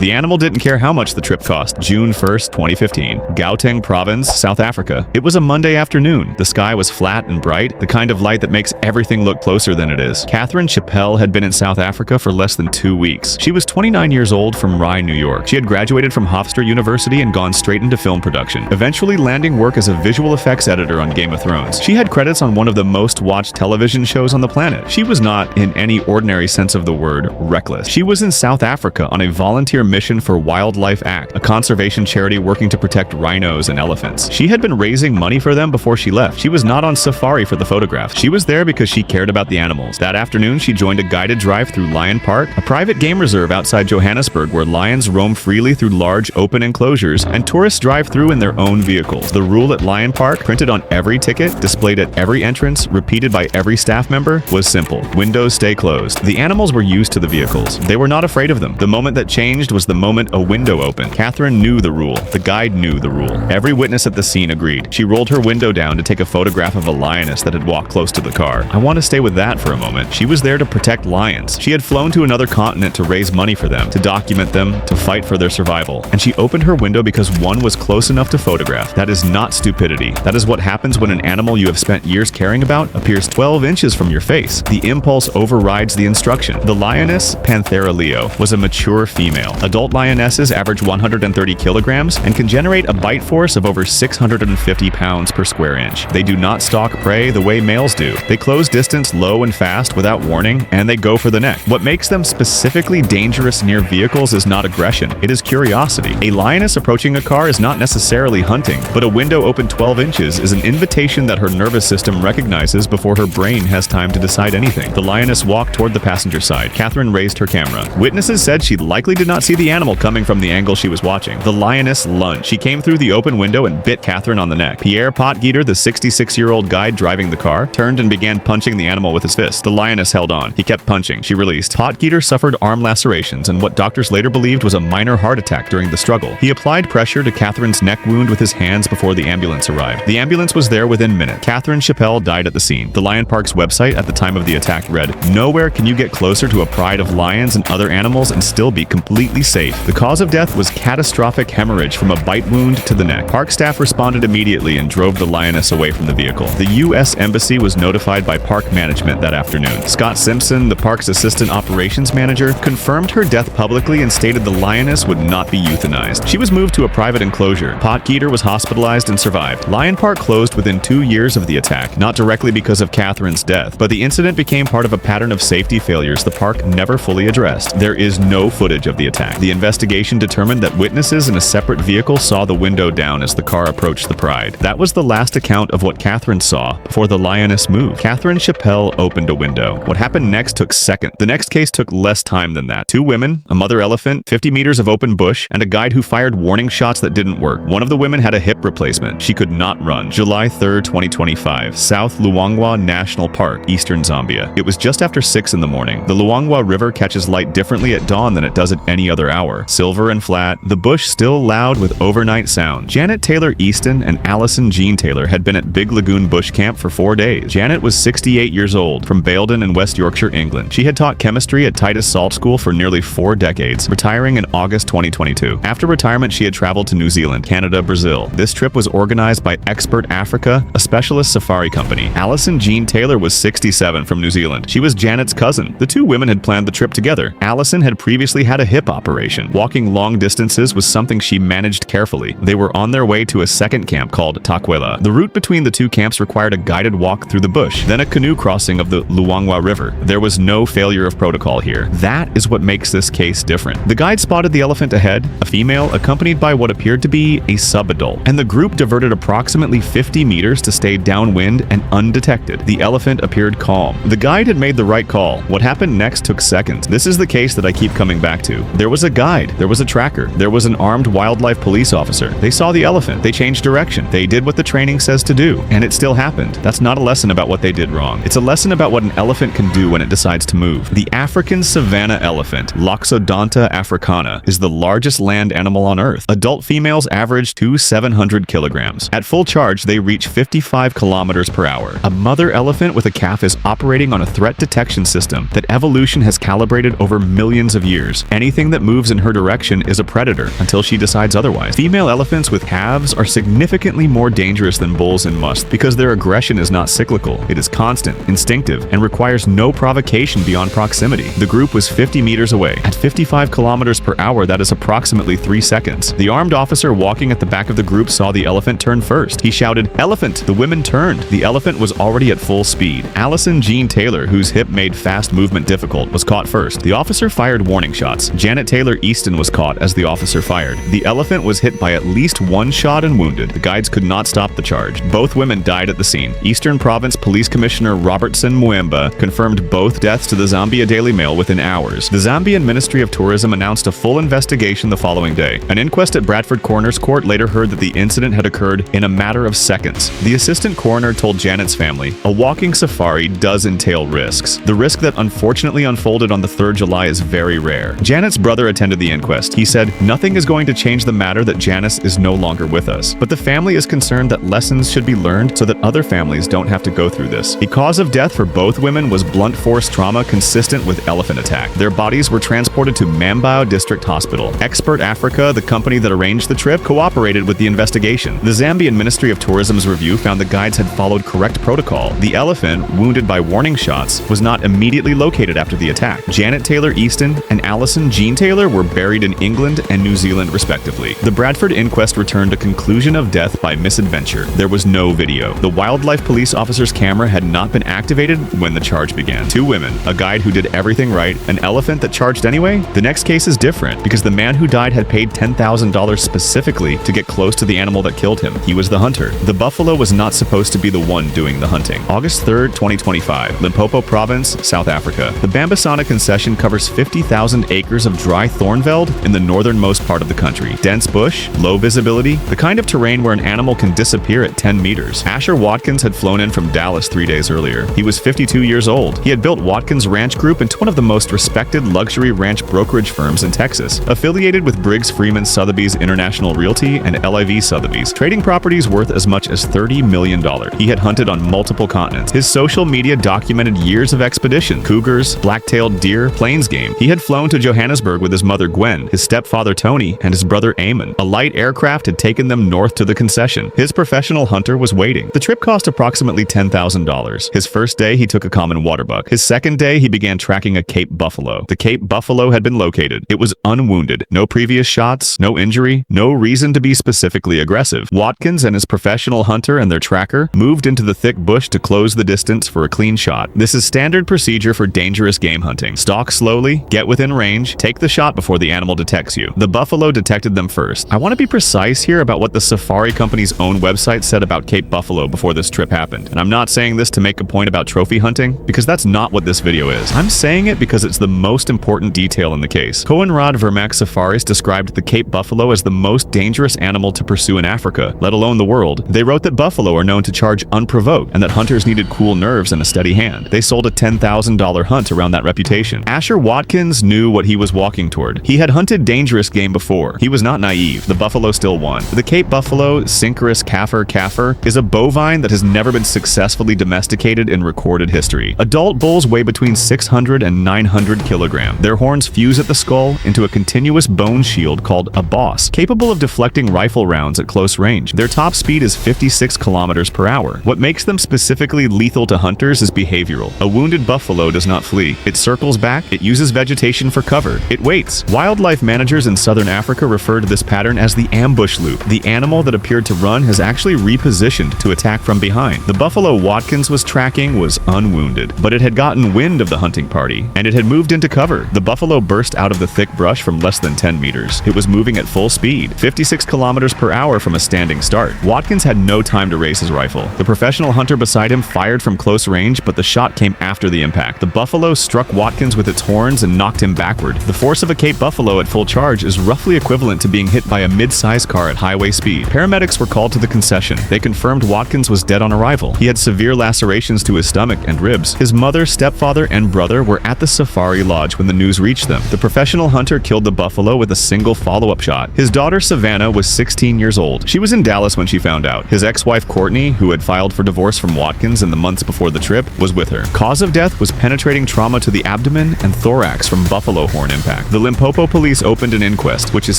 The animal didn't care how much the trip cost. June 1st, 2015. Gauteng Province, South Africa. It was a Monday afternoon. The sky was flat and bright, the kind of light that makes everything look closer than it is. Catherine Chappell had been in South Africa for less than 2 weeks. She was 29 years old from Rye, New York. She had graduated from Hofstra University and gone straight into film production, eventually landing work as a visual effects editor on Game of Thrones. She had credits on one of the most watched television shows on the planet. She was not, in any ordinary sense of the word, reckless. She was in South Africa on a volunteer mission for Wildlife Act, a conservation charity working to protect rhinos and elephants. She had been raising money for them before she left. She was not on safari for the photographs. She was there because she cared about the animals. That afternoon, she joined a guided drive through Lion Park, a private game reserve outside Johannesburg where lions roam freely through large open enclosures and tourists drive through in their own vehicles. The rule at Lion Park, printed on every ticket, displayed at every entrance, repeated by every staff member, was simple. Windows stay closed. The animals were used to the vehicles. They were not afraid of them. The moment that changed was the moment a window opened. Catherine knew the rule. The guide knew the rule. Every witness at the scene agreed. She rolled her window down to take a photograph of a lioness that had walked close to the car. I want to stay with that for a moment. She was there to protect lions. She had flown to another continent to raise money for them, to document them, to fight for their survival. And she opened her window because one was close enough to photograph. That is not stupidity. That is what happens when an animal you have spent years caring about appears 12 inches from your face. The impulse overrides the instruction. The lioness, Panthera leo, was a mature female. Adult lionesses average 130 kilograms and can generate a bite force of over 650 pounds per square inch. They do not stalk prey the way males do. They close distance low and fast without warning, and they go for the neck. What makes them specifically dangerous near vehicles is not aggression, it is curiosity. A lioness approaching a car is not necessarily hunting, but a window open 12 inches is an invitation that her nervous system recognizes before her brain has time to decide anything. The lioness walked toward the passenger side. Catherine raised her camera. Witnesses said she likely did not see the animal coming from the angle she was watching. The lioness lunged. She came through the open window and bit Catherine on the neck. Pierre Potgieter, the 66-year-old guide driving the car, turned and began punching the animal with his fist. The lioness held on. He kept punching. She released. Potgieter suffered arm lacerations and what doctors later believed was a minor heart attack during the struggle. He applied pressure to Catherine's neck wound with his hands before the ambulance arrived. The ambulance was there within minutes. Catherine Chappell died at the scene. The Lion Park's website at the time of the attack read, "Nowhere can you get closer to a pride of lions and other animals and still be completely safe." The cause of death was catastrophic hemorrhage from a bite wound to the neck. Park staff responded immediately and drove the lioness away from the vehicle. The U.S. Embassy was notified by park management that afternoon. Scott Simpson, the park's assistant operations manager, confirmed her death publicly and stated the lioness would not be euthanized. She was moved to a private enclosure. Potgieter was hospitalized and survived. Lion Park closed within 2 years of the attack, not directly because of Catherine's death, but the incident became part of a pattern of safety failures the park never fully addressed. There is no footage of the attack. The investigation determined that witnesses in a separate vehicle saw the window down as the car approached the pride. That was the last account of what Catherine saw before the lioness moved. Catherine Chappell opened a window. What happened next took seconds. The next case took less time than that. 2 women, a mother elephant, 50 meters of open bush, and a guide who fired warning shots that didn't work. One of the women had a hip replacement. She could not run. July 3rd, 2025, South Luangwa National Park, eastern Zambia. It was just after 6 in the morning. The Luangwa River catches light differently at dawn than it does at any other hour. Silver and flat, the bush still loud with overnight sound. Janet Taylor Easton and Allison Jean Taylor had been at Big Lagoon Bush Camp for 4 days. Janet was 68 years old, from Baildon in West Yorkshire, England. She had taught chemistry at Titus Salt School for nearly 4 decades, retiring in August 2022. After retirement, she had traveled to New Zealand, Canada, Brazil. This trip was organized by Expert Africa, a specialist safari company. Allison Jean Taylor was 67 from New Zealand. She was Janet's cousin. The 2 women had planned the trip together. Allison had previously had a hip operation. Walking long distances was something she managed carefully. They were on their way to a second camp called Takwela. The route between the 2 camps required a guided walk through the bush, then a canoe crossing of the Luangwa River. There was no failure of protocol here. That is what makes this case different. The guide spotted the elephant ahead, a female accompanied by what appeared to be a subadult, and the group diverted approximately 50 meters to stay downwind and undetected. The elephant appeared calm. The guide had made the right call. What happened next took seconds. This is the case that I keep coming back to. There was a guide, there was a tracker, there was an armed wildlife police officer. They saw the elephant, they changed direction, they did what the training says to do, and it still happened. That's not a lesson about what they did wrong. It's a lesson about what an elephant can do when it decides to move. The African savanna elephant, Loxodonta africana, is the largest land animal on Earth. Adult females average 700 kilograms. At full charge, they reach 55 kilometers per hour. A mother elephant with a calf is operating on a threat detection system that evolution has calibrated over millions of years. Anything that moves moves in her direction is a predator until she decides otherwise. Female elephants with calves are significantly more dangerous than bulls and musk because their aggression is not cyclical. It is constant, instinctive, and requires no provocation beyond proximity. The group was 50 meters away. At 55 kilometers per hour, that is approximately 3 seconds. The armed officer walking at the back of the group saw the elephant turn first. He shouted, "Elephant!" The women turned. The elephant was already at full speed. Allison Jean Taylor, whose hip made fast movement difficult, was caught first. The officer fired warning shots. Janet Taylor Easton was caught as the officer fired. The elephant was hit by at least one shot and wounded. The guides could not stop the charge. Both women died at the scene. Eastern Province Police Commissioner Robertson Mwemba confirmed both deaths to the Zambia Daily Mail within hours. The Zambian Ministry of Tourism announced a full investigation the following day. An inquest at Bradford Coroner's Court later heard that the incident had occurred in a matter of seconds. The assistant coroner told Janet's family, "A walking safari does entail risks. The risk that unfortunately unfolded on the 3rd July is very rare." Janet's brother attended the inquest. He said, "Nothing is going to change the matter that Janice is no longer with us, but the family is concerned that lessons should be learned so that other families don't have to go through this." The cause of death for both women was blunt force trauma consistent with elephant attack. Their bodies were transported to Mambao District Hospital. Expert Africa, the company that arranged the trip, cooperated with the investigation. The Zambian Ministry of Tourism's review found the guides had followed correct protocol. The elephant, wounded by warning shots, was not immediately located after the attack. Janet Taylor Easton and Allison Jean Taylor were buried in England and New Zealand respectively. The Bradford inquest returned a conclusion of death by misadventure. There was no video. The wildlife police officer's camera had not been activated when the charge began. 2 women, a guide who did everything right, an elephant that charged anyway? The next case is different because the man who died had paid $10,000 specifically to get close to the animal that killed him. He was the hunter. The buffalo was not supposed to be the one doing the hunting. August 3rd, 2025, Limpopo Province, South Africa. The Bambasana concession covers 50,000 acres of dry thornveld in the northernmost part of the country. Dense bush, low visibility, the kind of terrain where an animal can disappear at 10 meters. Asher Watkins had flown in from Dallas 3 days earlier. He was 52 years old. He had built Watkins Ranch Group into one of the most respected luxury ranch brokerage firms in Texas, affiliated with Briggs Freeman Sotheby's International Realty and LIV Sotheby's, trading properties worth as much as $30 million. He had hunted on multiple continents. His social media documented years of expedition, cougars, black-tailed deer, plains game. He had flown to Johannesburg with his mother Gwen, his stepfather Tony, and his brother Eamon. A light aircraft had taken them north to the concession. His professional hunter was waiting. The trip cost approximately $10,000. His first day, he took a common waterbuck. His second day, he began tracking a Cape buffalo. The Cape buffalo had been located. It was unwounded. No previous shots, no injury, no reason to be specifically aggressive. Watkins and his professional hunter and their tracker moved into the thick bush to close the distance for a clean shot. This is standard procedure for dangerous game hunting. Stalk slowly, get within range, take the shot before the animal detects you. The buffalo detected them first. I want to be precise here about what the safari company's own website said about Cape buffalo before this trip happened. And I'm not saying this to make a point about trophy hunting, because that's not what this video is. I'm saying it because it's the most important detail in the case. Coenraad Vermaak Safaris described the Cape buffalo as the most dangerous animal to pursue in Africa, let alone the world. They wrote that buffalo are known to charge unprovoked and that hunters needed cool nerves and a steady hand. They sold a $10,000 hunt around that reputation. Asher Watkins knew what he was walking toward. He had hunted dangerous game before. He was not naive. The buffalo still won. The Cape buffalo, Synchorus caffer, is a bovine that has never been successfully domesticated in recorded history. Adult bulls weigh between 600 and 900 kilograms. Their horns fuse at the skull into a continuous bone shield called a boss, capable of deflecting rifle rounds at close range. Their top speed is 56 kilometers per hour. What makes them specifically lethal to hunters is behavioral. A wounded buffalo does not flee. It circles back, it uses vegetation for cover, it waits. Wildlife managers in southern Africa refer to this pattern as the ambush loop. The animal that appeared to run has actually repositioned to attack from behind. The buffalo Watkins was tracking was unwounded, but it had gotten wind of the hunting party, and it had moved into cover. The buffalo burst out of the thick brush from less than 10 meters. It was moving at full speed, 56 kilometers per hour from a standing start. Watkins had no time to raise his rifle. The professional hunter beside him fired from close range, but the shot came after the impact. The buffalo struck Watkins with its horns and knocked him backward. The force of a Cape buffalo at full charge is roughly equivalent to being hit by a mid-sized car at highway speed. Paramedics were called to the concession. They confirmed Watkins was dead on arrival. He had severe lacerations to his stomach and ribs. His mother, stepfather, and brother were at the safari lodge when the news reached them. The professional hunter killed the buffalo with a single follow-up shot. His daughter, Savannah, was 16 years old. She was in Dallas when she found out. His ex-wife, Courtney, who had filed for divorce from Watkins in the months before the trip, was with her. Cause of death was penetrating trauma to the abdomen and thorax from buffalo horn impact. The Limpopo police opened an inquest, which is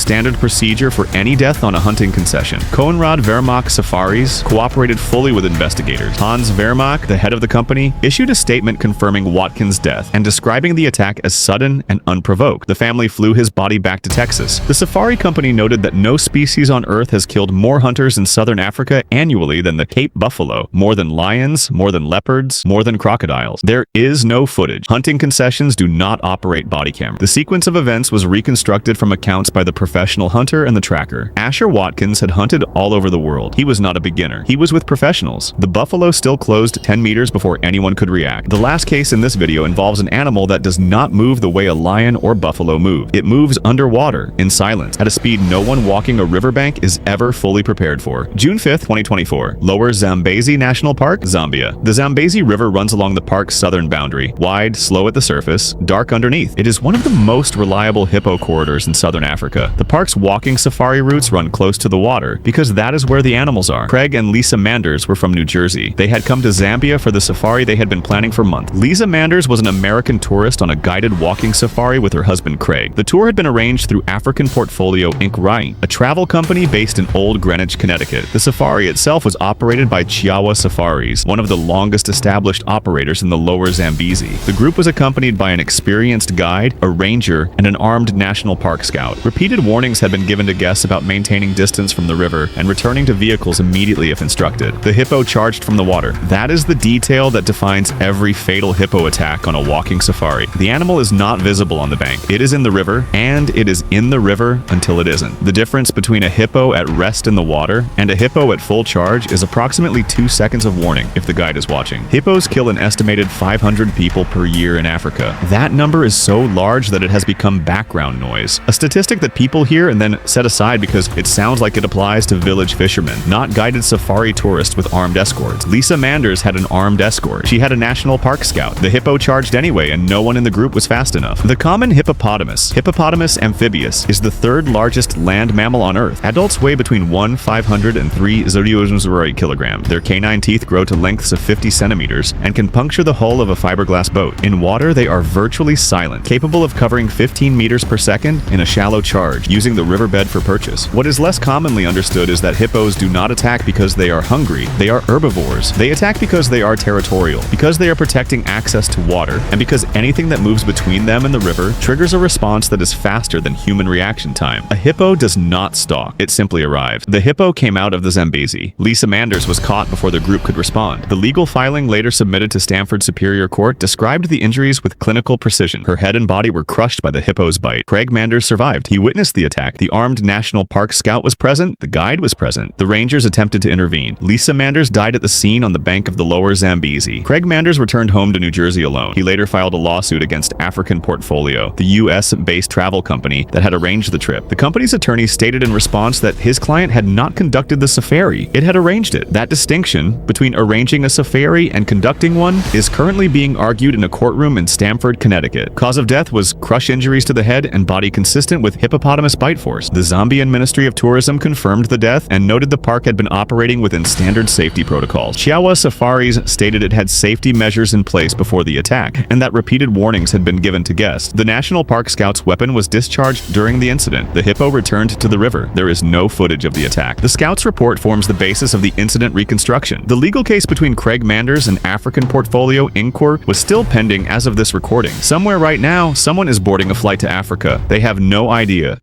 standard procedure for any death on a hunting concession. Konrad Vermaak Safaris cooperated fully with investigators. Hans Vermaak, the head of the company, issued a statement confirming Watkins' death and describing the attack as sudden and unprovoked. The family flew his body back to Texas. The safari company noted that no species on Earth has killed more hunters in southern Africa annually than the Cape buffalo, more than lions, more than leopards, more than crocodiles. There is no footage. Hunting concessions do not operate body camera. The sequence of events was reconstructed from accounts by the professional hunter and the tracker. Asher Watkins had hunted all over the world. He was not a beginner. He was with professionals. The buffalo still closed 10 meters before anyone could react. The last case in this video involves an animal that does not move the way a lion or buffalo move. It moves underwater, in silence, at a speed no one walking a riverbank is ever fully prepared for. June 5th, 2024. Lower Zambezi National Park, Zambia. The Zambezi River runs along the park's southern boundary. Wide, slow at the surface, dark underneath. It is one of the most reliable hippo corridors in southern Africa. The park's walking safari routes run close to the water because that is where the animals are. Craig and Lisa Manders were from New Jersey. They had come to Zambia for the safari they had been planning for months. Lisa Manders was an American tourist on a guided walking safari with her husband Craig. The tour had been arranged through African Portfolio Inc., a travel company based in Old Greenwich, Connecticut. The safari itself was operated by Chiawa Safaris, one of the longest established operators in the Lower Zambezi. The group was accompanied by an experienced guide, a ranger, and an armed national park scout. Repeated warnings had been given to guests about maintaining distance from the river and returning to vehicles immediately if instructed. The hippo charged from the water. That is the detail that defines every fatal hippo attack on a walking safari. The animal is not visible on the bank. It is in the river, and it is in the river until it isn't. The difference between a hippo at rest in the water and a hippo at full charge is approximately 2 seconds of warning if the guide is watching. Hippos kill an estimated 500 people per year in Africa. That number is so large that it has become background noise. A statistic that people hear and then set aside because it sounds like it applies to village fishermen, not guided safari tourists with armed escorts. Lisa Manders had an armed escort. She had a national park scout. The hippo charged anyway, and no one in the group was fast enough. The common hippopotamus, Hippopotamus amphibius, is the third largest land mammal on Earth. Adults weigh between 1,500 and 3,000 kilograms. Their canine teeth grow to lengths of 50 centimeters and can puncture the hull of a fiberglass boat. In water, they are virtually silent, capable of covering 15 meters per second in a shallow charge, using the riverbed for purchase. What is less commonly understood is that hippos do not attack because they are hungry. They are herbivores. They attack because they are territorial, because they are protecting access to water, and because anything that moves between them and the river triggers a response that is faster than human reaction time. A hippo does not stalk. It simply arrived. The hippo came out of the Zambezi. Lisa Manders was caught before the group could respond. The legal filing later submitted to Stanford Superior Court described the injuries with clinical precision. Her head and body were crushed by the hippo's bite. Craig Manders survived. He witnessed the attack. The armed National Park scout was present. The guide was present. The rangers attempted to intervene. Lisa Manders died at the scene on the bank of the Lower Zambezi. Craig Manders returned home to New Jersey alone. He later filed a lawsuit against African Portfolio, the US-based travel company that had arranged the trip. The company's attorney stated in response that his client had not conducted the safari. It had arranged it. That distinction between arranging a safari and conducting one is currently being argued in a courtroom in Stamford, Connecticut. Cause of death was crush injuries to the head and body consistent with hippopotamus bite force. The Zambian Ministry of Tourism confirmed the death and noted the park had been operating within standard safety protocols. Chiawa Safaris stated it had safety measures in place before the attack and that repeated warnings had been given to guests. The National Park Scout's weapon was discharged during the incident. The hippo returned to the river. There is no footage of the attack. The Scout's report forms the basis of the incident reconstruction. The legal case between Craig Manders and African Portfolio Inc. was still pending as of this recording. Somewhere right now, someone is boarding a flight to Africa. They have no idea